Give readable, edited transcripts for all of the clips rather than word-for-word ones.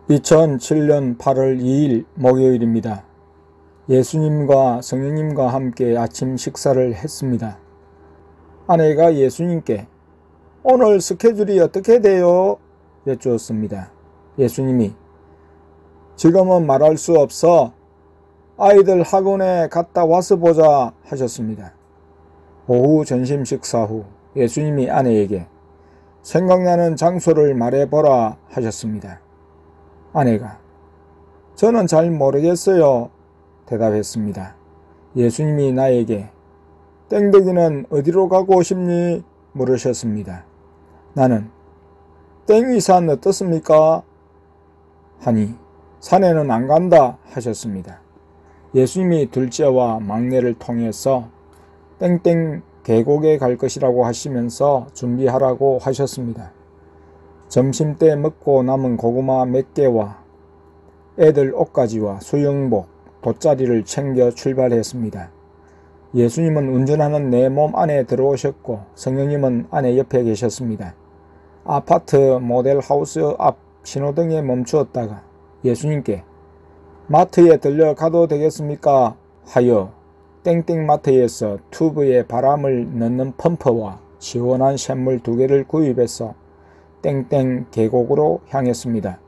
2007년 8월 2일 목요일입니다. 예수님과 성령님과 함께 아침 식사를 했습니다. 아내가 예수님께 오늘 스케줄이 어떻게 돼요? 여쭈었습니다. 예수님이 지금은 말할 수 없어. 아이들 학원에 갔다 와서 보자 하셨습니다. 오후 점심 식사 후 예수님이 아내에게 생각나는 장소를 말해보라 하셨습니다. 아내가 저는 잘 모르겠어요 대답했습니다. 예수님이 나에게 땡덕이는 어디로 가고 싶니? 물으셨습니다. 나는 땡이산 어떻습니까? 하니 산에는 안 간다 하셨습니다. 예수님이 둘째와 막내를 통해서 땡땡 계곡에 갈 것이라고 하시면서 준비하라고 하셨습니다. 점심때 먹고 남은 고구마 몇 개와 애들 옷가지와 수영복, 돗자리를 챙겨 출발했습니다. 예수님은 운전하는 내 몸 안에 들어오셨고 성령님은 아내 옆에 계셨습니다. 아파트 모델하우스 앞 신호등에 멈추었다가 예수님께 마트에 들려가도 되겠습니까? 하여 땡땡마트에서 튜브에 바람을 넣는 펌프와 시원한 샘물 2개를 구입해서 땡땡 계곡으로 향했습니다.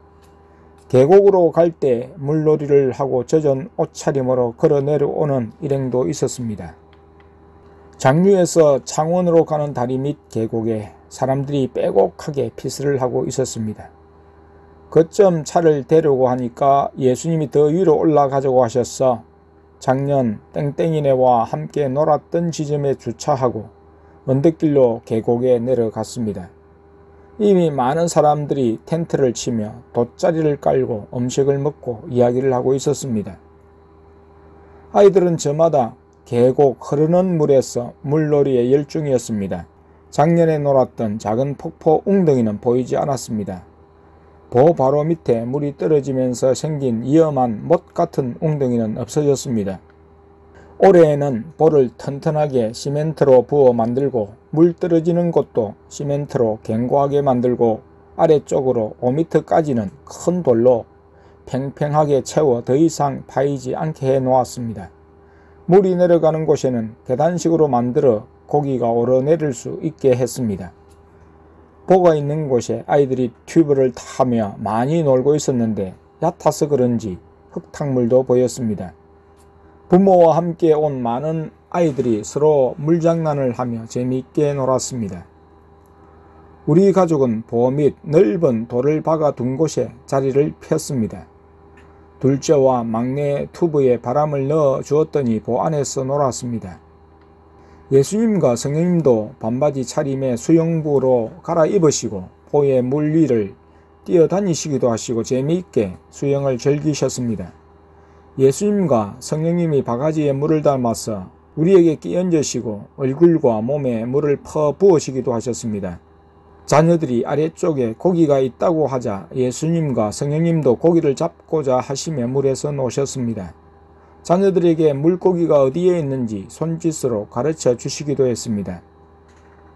계곡으로 갈 때 물놀이를 하고 젖은 옷차림으로 걸어 내려오는 일행도 있었습니다. 장류에서 창원으로 가는 다리 밑 계곡에 사람들이 빼곡하게 피스를 하고 있었습니다. 그쯤 차를 대려고 하니까 예수님이 더 위로 올라가자고 하셔서 작년 땡땡이네와 함께 놀았던 지점에 주차하고 언덕길로 계곡에 내려갔습니다. 이미 많은 사람들이 텐트를 치며 돗자리를 깔고 음식을 먹고 이야기를 하고 있었습니다. 아이들은 저마다 계곡 흐르는 물에서 물놀이에 열중이었습니다. 작년에 놀았던 작은 폭포 웅덩이는 보이지 않았습니다. 보 바로 밑에 물이 떨어지면서 생긴 위험한 못 같은 웅덩이는 없어졌습니다. 올해에는 볼을 튼튼하게 시멘트로 부어 만들고 물 떨어지는 곳도 시멘트로 견고하게 만들고 아래쪽으로 5m까지는 큰 돌로 팽팽하게 채워 더 이상 파이지 않게 해 놓았습니다. 물이 내려가는 곳에는 계단식으로 만들어 고기가 오르내릴 수 있게 했습니다. 보가 있는 곳에 아이들이 튜브를 타며 많이 놀고 있었는데 얕아서 그런지 흙탕물도 보였습니다. 부모와 함께 온 많은 아이들이 서로 물장난을 하며 재미있게 놀았습니다. 우리 가족은 보 밑 넓은 돌을 박아 둔 곳에 자리를 폈습니다. 둘째와 막내 튜브에 바람을 넣어 주었더니 보 안에서 놀았습니다. 예수님과 성령님도 반바지 차림에 수영복으로 갈아입으시고 보의 물 위를 뛰어다니시기도 하시고 재미있게 수영을 즐기셨습니다. 예수님과 성령님이 바가지에 물을 담아서 우리에게 끼얹으시고 얼굴과 몸에 물을 퍼 부으시기도 하셨습니다. 자녀들이 아래쪽에 고기가 있다고 하자 예수님과 성령님도 고기를 잡고자 하시며 물에서 노셨습니다. 자녀들에게 물고기가 어디에 있는지 손짓으로 가르쳐 주시기도 했습니다.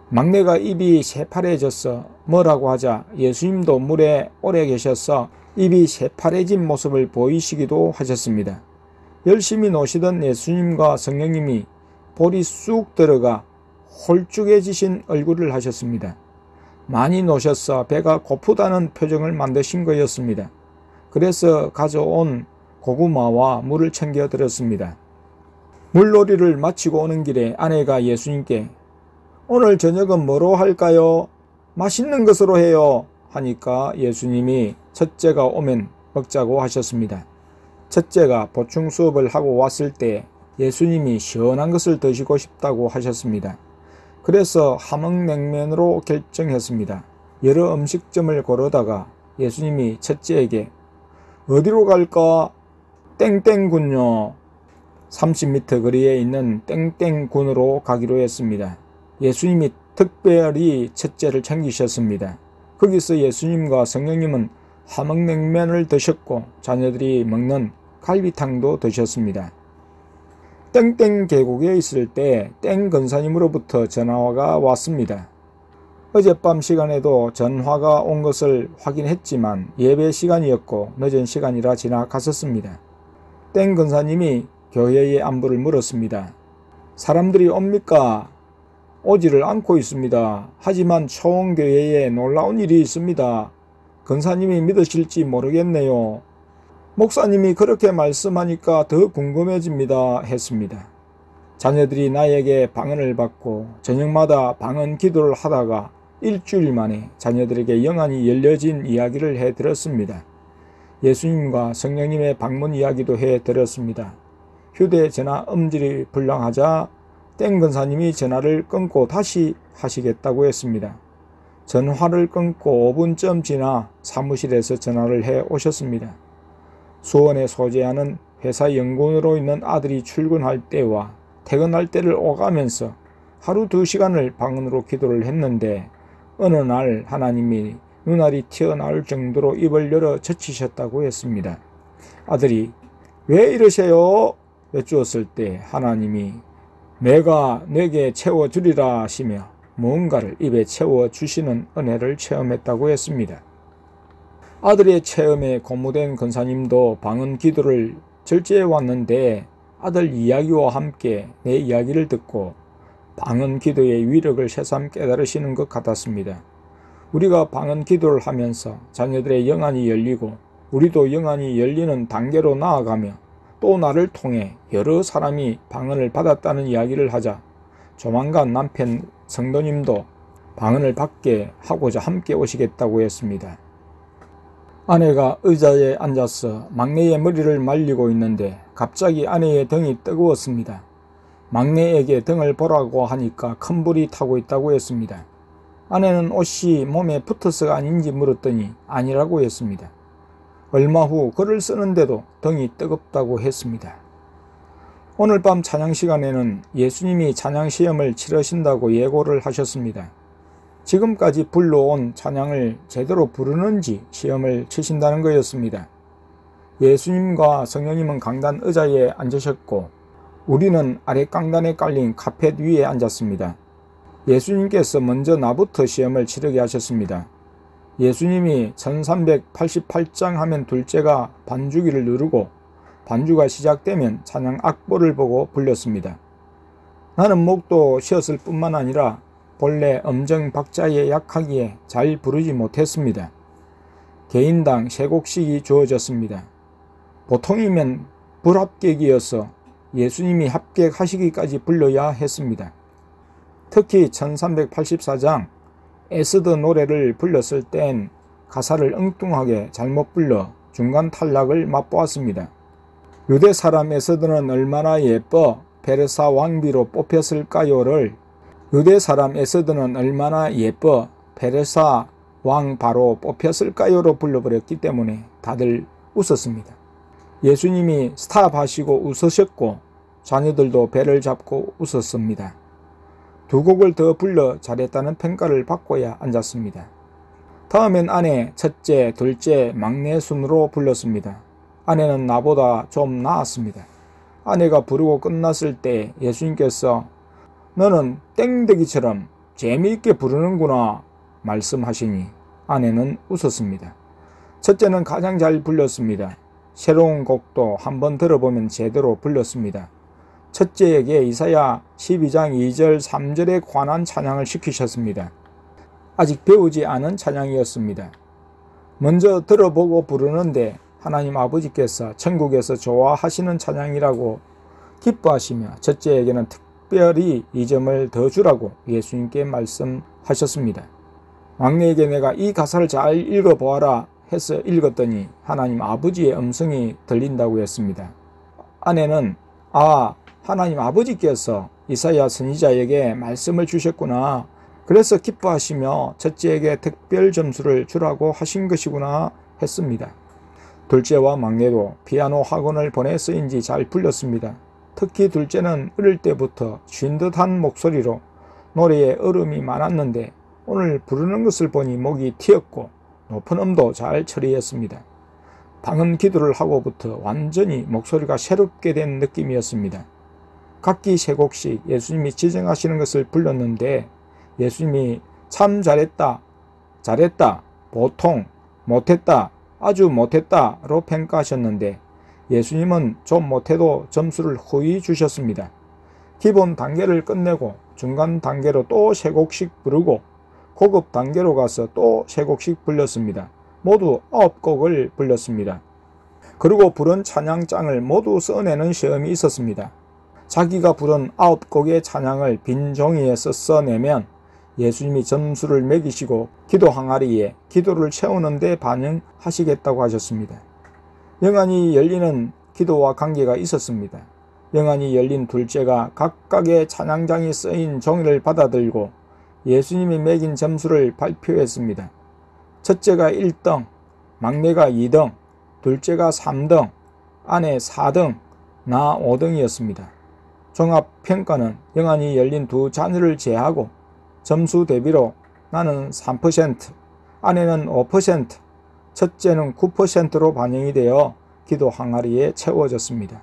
막내가 입이 새파래져서 뭐라고 하자 예수님도 물에 오래 계셔서 입이 새파래진 모습을 보이시기도 하셨습니다. 열심히 노시던 예수님과 성령님이 볼이 쑥 들어가 홀쭉해지신 얼굴을 하셨습니다. 많이 노셔서 배가 고프다는 표정을 만드신 거였습니다. 그래서 가져온 고구마와 물을 챙겨 드렸습니다. 물놀이를 마치고 오는 길에 아내가 예수님께 오늘 저녁은 뭐로 할까요? 맛있는 것으로 해요 하니까 예수님이 첫째가 오면 먹자고 하셨습니다. 첫째가 보충 수업을 하고 왔을 때 예수님이 시원한 것을 드시고 싶다고 하셨습니다. 그래서 함흥냉면으로 결정했습니다. 여러 음식점을 고르다가 예수님이 첫째에게 어디로 갈까? 땡땡군요. 30m 거리에 있는 땡땡군으로 가기로 했습니다. 예수님이 특별히 첫째를 챙기셨습니다. 거기서 예수님과 성령님은 함흥냉면을 드셨고 자녀들이 먹는 갈비탕도 드셨습니다. 땡땡 계곡에 있을 때 땡 권사님으로부터 전화가 왔습니다. 어젯밤 시간에도 전화가 온 것을 확인했지만 예배 시간이었고 늦은 시간이라 지나갔었습니다. 땡 권사님이 교회의 안부를 물었습니다. 사람들이 옵니까? 오지를 않고 있습니다. 하지만 초원교회에 놀라운 일이 있습니다. 권사님이 믿으실지 모르겠네요. 목사님이 그렇게 말씀하니까 더 궁금해집니다. 했습니다. 자녀들이 나에게 방언을 받고 저녁마다 방언 기도를 하다가 일주일 만에 자녀들에게 영안이 열려진 이야기를 해드렸습니다. 예수님과 성령님의 방문 이야기도 해드렸습니다. 휴대전화 음질이 불량하자 땡 권사님이 전화를 끊고 다시 하시겠다고 했습니다. 전화를 끊고 5분쯤 지나 사무실에서 전화를 해 오셨습니다. 수원에 소재하는 회사 연구원으로 있는 아들이 출근할 때와 퇴근할 때를 오가면서 하루 2시간을 방언으로 기도를 했는데 어느 날 하나님이 눈알이 튀어나올 정도로 입을 열어 젖히셨다고 했습니다. 아들이 왜 이러세요? 여쭈었을 때 하나님이 내가 내게 채워주리라 하시며 무언가를 입에 채워주시는 은혜를 체험했다고 했습니다. 아들의 체험에 고무된 권사님도 방언 기도를 절제해 왔는데 아들 이야기와 함께 내 이야기를 듣고 방언 기도의 위력을 새삼 깨달으시는 것 같았습니다. 우리가 방언 기도를 하면서 자녀들의 영안이 열리고 우리도 영안이 열리는 단계로 나아가며 또 나를 통해 여러 사람이 방언을 받았다는 이야기를 하자 조만간 남편 성도님도 방언을 받게 하고자 함께 오시겠다고 했습니다. 아내가 의자에 앉아서 막내의 머리를 말리고 있는데 갑자기 아내의 등이 뜨거웠습니다. 막내에게 등을 보라고 하니까 큰 불이 타고 있다고 했습니다. 아내는 옷이 몸에 붙어서가 아닌지 물었더니 아니라고 했습니다. 얼마 후 글을 쓰는데도 등이 뜨겁다고 했습니다. 오늘 밤 찬양 시간에는 예수님이 찬양 시험을 치르신다고 예고를 하셨습니다. 지금까지 불러온 찬양을 제대로 부르는지 시험을 치신다는 거였습니다. 예수님과 성령님은 강단 의자에 앉으셨고 우리는 아래 강단에 깔린 카펫 위에 앉았습니다. 예수님께서 먼저 나부터 시험을 치르게 하셨습니다. 예수님이 1388장 하면 둘째가 반주기를 누르고 반주가 시작되면 찬양 악보를 보고 불렸습니다. 나는 목도 쉬었을 뿐만 아니라 본래 음정 박자에 약하기에 잘 부르지 못했습니다. 개인당 3곡씩이 주어졌습니다. 보통이면 불합격이어서 예수님이 합격하시기까지 불러야 했습니다. 특히 1384장 에스더 노래를 불렀을 땐 가사를 엉뚱하게 잘못 불러 중간 탈락을 맛보았습니다. 유대 사람 에스더는 얼마나 예뻐 베르사 왕비로 뽑혔을까요를 유대 사람 에스더는 얼마나 예뻐 베르사 왕 바로 뽑혔을까요로 불러버렸기 때문에 다들 웃었습니다. 예수님이 스탑하시고 웃으셨고 자녀들도 배를 잡고 웃었습니다. 2곡을 더 불러 잘했다는 평가를 받고야 앉았습니다. 다음엔 아내, 첫째, 둘째, 막내 순으로 불렀습니다. 아내는 나보다 좀 나았습니다. 아내가 부르고 끝났을 때 예수님께서 너는 땡대기처럼 재미있게 부르는구나 말씀하시니 아내는 웃었습니다. 첫째는 가장 잘 불렀습니다. 새로운 곡도 한번 들어보면 제대로 불렀습니다. 첫째에게 이사야 12장 2절 3절에 관한 찬양을 시키셨습니다. 아직 배우지 않은 찬양이었습니다. 먼저 들어보고 부르는데 하나님 아버지께서 천국에서 좋아하시는 찬양이라고 기뻐하시며 첫째에게는 특별히 이 점을 더 주라고 예수님께 말씀하셨습니다. 막내에게 내가 이 가사를 잘 읽어보아라 해서 읽었더니 하나님 아버지의 음성이 들린다고 했습니다. 아내는 하나님 아버지께서 이사야 선지자에게 말씀을 주셨구나. 그래서 기뻐하시며 첫째에게 특별 점수를 주라고 하신 것이구나 했습니다. 둘째와 막내도 피아노 학원을 보내서인지 잘 불렸습니다. 특히 둘째는 어릴 때부터 쉰 듯한 목소리로 노래에 어려움이 많았는데 오늘 부르는 것을 보니 목이 튀었고 높은 음도 잘 처리했습니다. 방언 기도를 하고부터 완전히 목소리가 새롭게 된 느낌이었습니다. 각기 3곡씩 예수님이 지정하시는 것을 불렀는데 예수님이 참 잘했다, 잘했다, 보통, 못했다, 아주 못했다로 평가하셨는데 예수님은 좀 못해도 점수를 후히 주셨습니다. 기본 단계를 끝내고 중간 단계로 또 3곡씩 부르고 고급 단계로 가서 또 3곡씩 불렀습니다. 모두 9곡을 불렀습니다. 그리고 부른 찬양장을 모두 써내는 시험이 있었습니다. 자기가 부른 9곡의 찬양을 빈 종이에 써내면 예수님이 점수를 매기시고 기도 항아리에 기도를 채우는 데 반영하시겠다고 하셨습니다. 영안이 열리는 기도와 관계가 있었습니다. 영안이 열린 둘째가 각각의 찬양장이 쓰인 종이를 받아들고 예수님이 매긴 점수를 발표했습니다. 첫째가 1등, 막내가 2등, 둘째가 3등, 아내 4등, 나 5등이었습니다. 종합평가는 영안이 열린 두 자녀를 제하고 점수 대비로 나는 3%, 아내는 5%, 첫째는 9%로 반영이 되어 기도 항아리에 채워졌습니다.